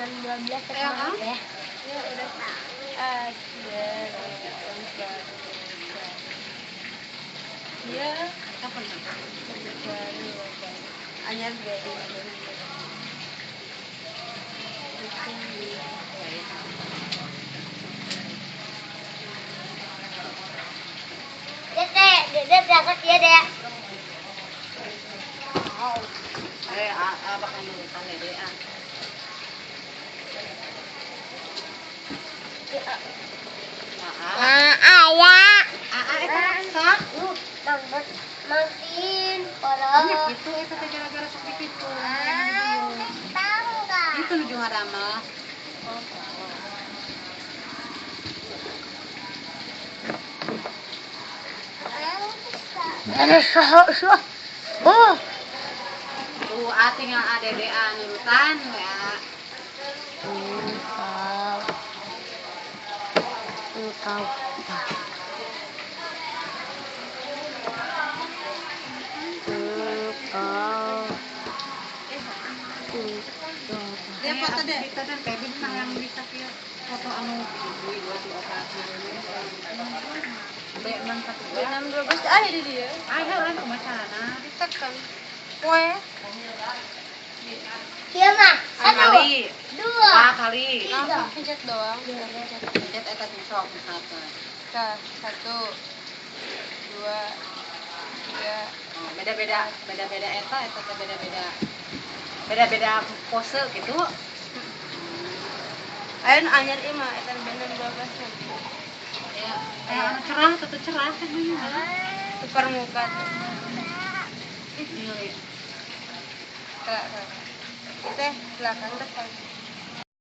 jam 12 ketemu ya. Ya udah ada ya kapan baru anyar gede Dede berangkat ya, Dek. Abang yang nurutan Dede Makin parah. Itu gara-gara sakit itu. Tahu enggak? Itu ujung adama. Ada soh. Oh. Tuh tinggal Dede nurutan ya. Tahu. Dia foto deh. Kita kan kayak bintang yang bisa via foto anu dua di operasi ini. B612 ada di dia. Ada orang kemacarana. Ditekan. Kue. Iya mah. Kali. Dua. Kali. Langsung pencet doang. Pencet eta sok misalkan. Satu, dua, tiga. Beda-beda eta beda-beda pose gitu. Ayo anyar ieu mah eta B612. Ya, anu cerah tuh cerah kan ini. Tukar muka tuh. Iya. Kelak. Teh belakang depan.